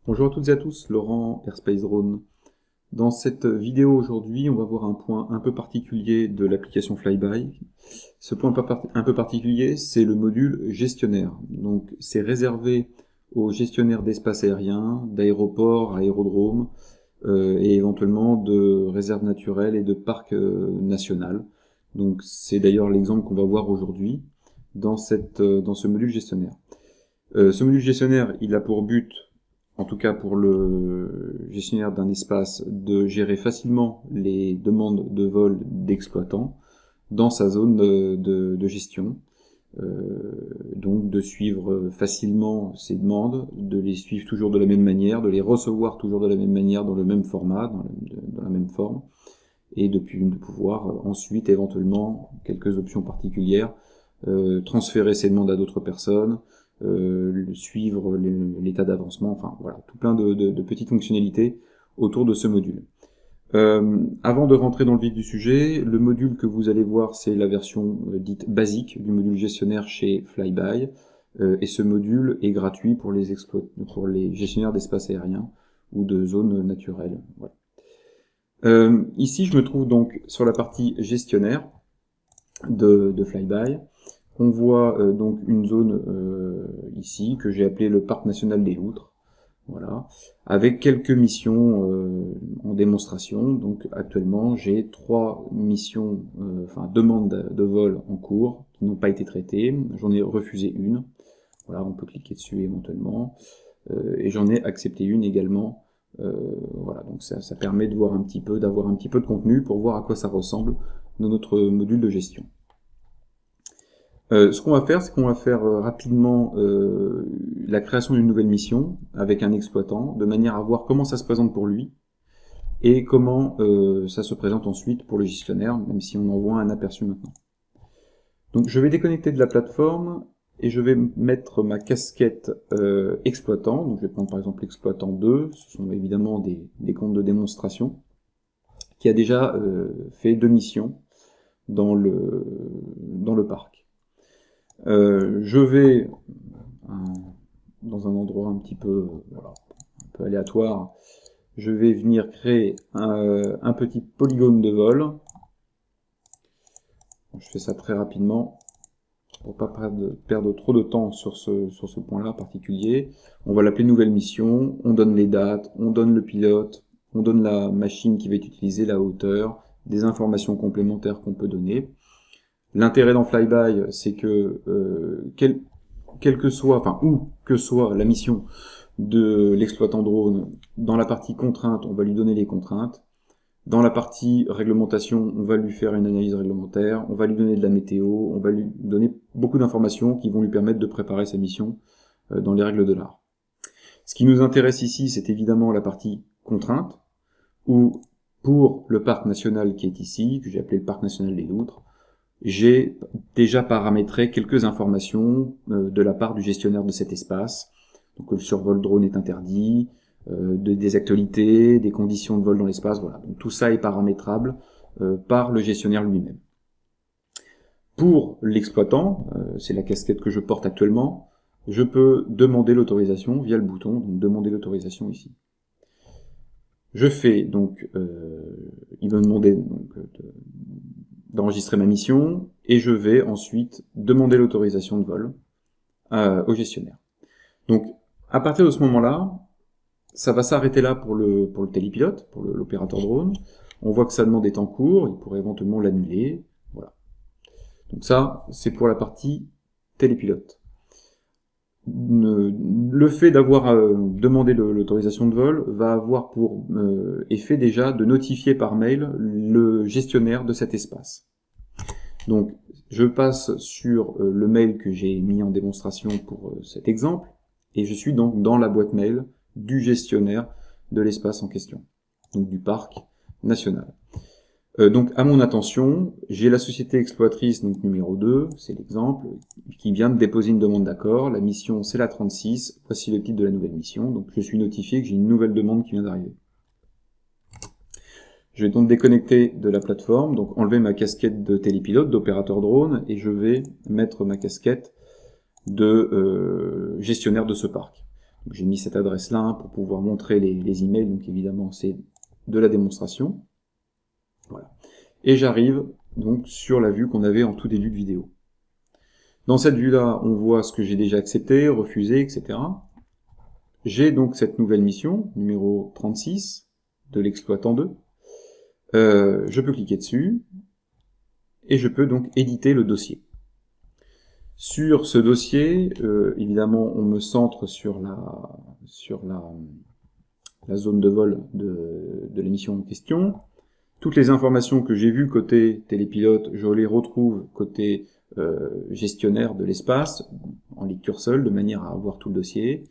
Bonjour à toutes et à tous, Laurent, Airspace Drone. Dans cette vidéo aujourd'hui, on va voir un point un peu particulier de l'application Flyby. Ce point un peu particulier, c'est le module gestionnaire. Donc c'est réservé aux gestionnaires d'espace aérien, d'aéroports, aérodromes, et éventuellement de réserves naturelles et de parcs nationaux. Donc c'est d'ailleurs l'exemple qu'on va voir aujourd'hui dans ce module gestionnaire. Ce module gestionnaire, il a pour but, en tout cas pour le gestionnaire d'un espace, de gérer facilement les demandes de vol d'exploitants dans sa zone de gestion. Donc de suivre facilement ces demandes, de les suivre toujours de la même manière, de les recevoir toujours de la même manière, dans le même format, dans la même forme, et de pouvoir ensuite éventuellement, quelques options particulières, transférer ces demandes à d'autres personnes, suivre l'état d'avancement, enfin voilà, tout plein de petites fonctionnalités autour de ce module. Avant de rentrer dans le vif du sujet, le module que vous allez voir, c'est la version dite basique du module gestionnaire chez Flyby, et ce module est gratuit pour les gestionnaires d'espace aérien ou de zones naturelles. Voilà. Ici, je me trouve donc sur la partie gestionnaire de Flyby. On voit donc une zone ici que j'ai appelée le parc national des Loutres, voilà, avec quelques missions en démonstration. Donc actuellement j'ai 3 missions, demandes de vol en cours qui n'ont pas été traitées. J'en ai refusé une, voilà, on peut cliquer dessus éventuellement, et j'en ai accepté une également. Voilà, donc ça permet de voir d'avoir un petit peu de contenu pour voir à quoi ça ressemble dans notre module de gestion. Ce qu'on va faire, c'est qu'on va faire rapidement la création d'une nouvelle mission avec un exploitant, de manière à voir comment ça se présente pour lui et comment ça se présente ensuite pour le gestionnaire, même si on en voit un aperçu maintenant. Donc je vais déconnecter de la plateforme et je vais mettre ma casquette exploitant. Donc je vais prendre par exemple l'exploitant 2, ce sont évidemment des comptes de démonstration, qui a déjà fait 2 missions dans le parc. Je vais dans un endroit un peu aléatoire, je vais venir créer un petit polygone de vol. Je fais ça très rapidement pour pas perdre trop de temps sur ce point-là particulier. On va l'appeler nouvelle mission, on donne les dates, on donne le pilote, on donne la machine qui va être utilisée, la hauteur, des informations complémentaires qu'on peut donner. L'intérêt dans Flyby, c'est que quelle que soit, où que soit la mission de l'exploitant drone, dans la partie contrainte, on va lui donner les contraintes. Dans la partie réglementation, on va lui faire une analyse réglementaire, on va lui donner de la météo, on va lui donner beaucoup d'informations qui vont lui permettre de préparer sa mission dans les règles de l'art. Ce qui nous intéresse ici, c'est évidemment la partie contrainte, où pour le parc national qui est ici, que j'ai appelé le parc national des Loutres, j'ai déjà paramétré quelques informations de la part du gestionnaire de cet espace. Donc le survol drone est interdit, des actualités, des conditions de vol dans l'espace, voilà. Donc tout ça est paramétrable par le gestionnaire lui-même. Pour l'exploitant, c'est la casquette que je porte actuellement, je peux demander l'autorisation via le bouton, donc demander l'autorisation ici. Je fais donc, il va me demander d'enregistrer ma mission, et je vais ensuite demander l'autorisation de vol au gestionnaire. Donc, à partir de ce moment-là, ça va s'arrêter là pour le télépilote, pour l'opérateur drone. On voit que sa demande est en cours, il pourrait éventuellement l'annuler, voilà. Donc ça, c'est pour la partie télépilote. Le fait d'avoir demandé l'autorisation de vol va avoir pour effet déjà de notifier par mail le gestionnaire de cet espace. Donc je passe sur le mail que j'ai mis en démonstration pour cet exemple, et je suis donc dans la boîte mail du gestionnaire de l'espace en question, donc du parc national. Donc à mon attention, j'ai la société exploitrice, donc numéro 2, c'est l'exemple, qui vient de déposer une demande d'accord. La mission c'est la 36, voici le titre de la nouvelle mission, donc je suis notifié que j'ai une nouvelle demande qui vient d'arriver. Je vais donc déconnecter de la plateforme, donc enlever ma casquette de télépilote, d'opérateur drone, et je vais mettre ma casquette de gestionnaire de ce parc. J'ai mis cette adresse-là pour pouvoir montrer les emails, donc évidemment c'est de la démonstration. Voilà. Et j'arrive donc sur la vue qu'on avait en tout début de vidéo. Dans cette vue-là, on voit ce que j'ai déjà accepté, refusé, etc. J'ai donc cette nouvelle mission, numéro 36, de l'exploitant 2. Je peux cliquer dessus, et je peux donc éditer le dossier. Sur ce dossier, évidemment, on me centre sur la zone de vol de l'émission en question. Toutes les informations que j'ai vues côté télépilote, je les retrouve côté gestionnaire de l'espace, en lecture seule, de manière à avoir tout le dossier.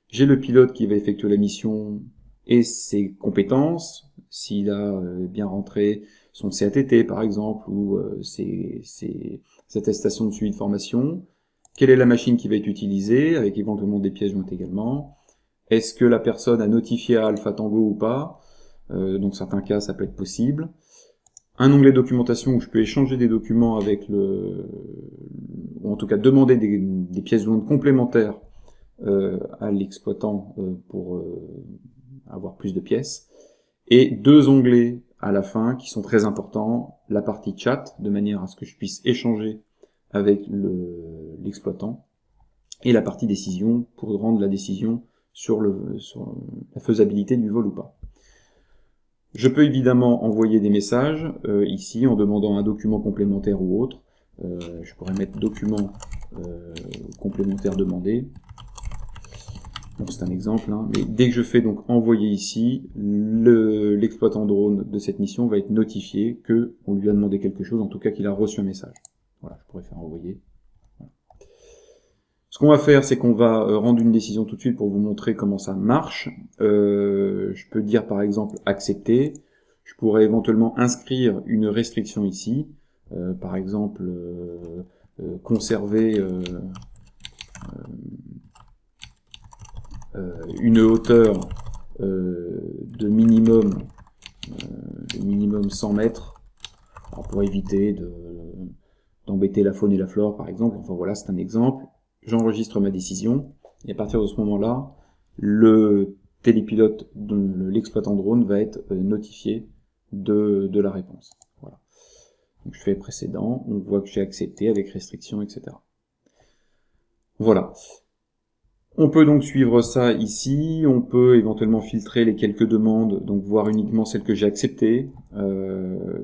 J'ai le pilote qui va effectuer la mission et ses compétences, s'il a bien rentré son CATT par exemple, ou ses attestations de suivi de formation. Quelle est la machine qui va être utilisée, avec éventuellement des pièces jointes également. Est-ce que la personne a notifié à Alpha Tango ou pas? Dans certains cas, ça peut être possible. Un onglet documentation où je peux échanger des documents avec ou en tout cas demander des pièces jointes complémentaires à l'exploitant pour avoir plus de pièces. Et deux onglets à la fin qui sont très importants. La partie chat, de manière à ce que je puisse échanger avec l'exploitant. Et la partie décision, pour rendre la décision sur la faisabilité du vol ou pas. Je peux évidemment envoyer des messages ici en demandant un document complémentaire ou autre. Je pourrais mettre document complémentaire demandé. Donc c'est un exemple, hein. Mais dès que je fais donc envoyer ici, l'exploitant drone de cette mission va être notifié qu'on lui a demandé quelque chose, en tout cas qu'il a reçu un message. Voilà, je pourrais faire envoyer. Voilà. Ce qu'on va faire, c'est qu'on va rendre une décision tout de suite pour vous montrer comment ça marche. Je peux dire par exemple accepter. Je pourrais éventuellement inscrire une restriction ici. Par exemple, conserver une hauteur de minimum 100 mètres pour éviter d'embêter la faune et la flore par exemple. Enfin voilà, c'est un exemple. J'enregistre ma décision et à partir de ce moment-là, le télépilote, l'exploitant drone va être notifié de la réponse. Voilà. Donc je fais précédent, on voit que j'ai accepté avec restriction, etc. Voilà. On peut donc suivre ça ici, on peut éventuellement filtrer les quelques demandes, donc voir uniquement celles que j'ai acceptées.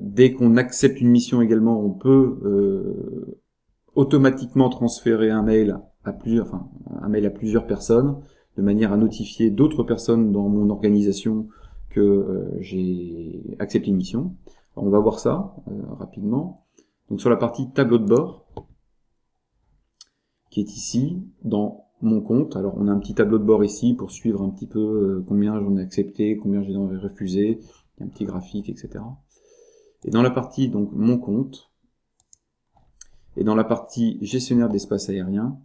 Dès qu'on accepte une mission également, on peut automatiquement transférer un mail à plusieurs personnes, de manière à notifier d'autres personnes dans mon organisation que j'ai accepté une mission. Alors, on va voir ça rapidement. Donc sur la partie tableau de bord, qui est ici, dans mon compte. Alors on a un petit tableau de bord ici pour suivre un petit peu combien j'en ai accepté, combien j'en ai refusé, il y a un petit graphique, etc. Et dans la partie donc mon compte, et dans la partie gestionnaire d'espace aérien,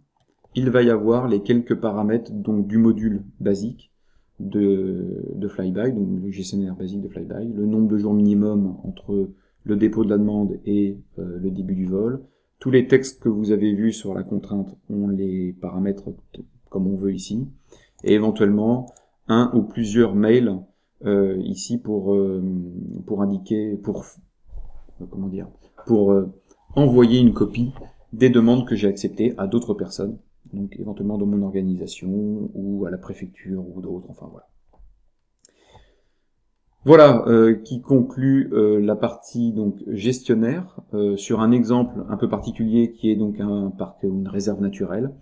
il va y avoir les quelques paramètres donc du module basique de Flyby, donc le gestionnaire basique de Flyby, le nombre de jours minimum entre le dépôt de la demande et le début du vol. Tous les textes que vous avez vus sur la contrainte ont les paramètres comme on veut ici, et éventuellement un ou plusieurs mails ici pour indiquer, pour envoyer une copie des demandes que j'ai acceptées à d'autres personnes, donc éventuellement dans mon organisation ou à la préfecture ou d'autres, enfin voilà. Voilà qui conclut la partie donc gestionnaire sur un exemple un peu particulier qui est donc un parc ou une réserve naturelle.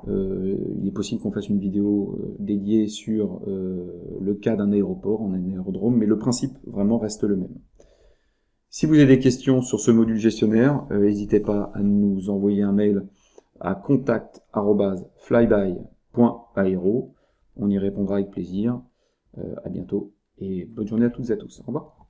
Il est possible qu'on fasse une vidéo dédiée sur le cas d'un aéroport, en un aérodrome, mais le principe vraiment reste le même. Si vous avez des questions sur ce module gestionnaire, n'hésitez pas à nous envoyer un mail à contact@flyby.aero. On y répondra avec plaisir. À bientôt et bonne journée à toutes et à tous. Au revoir.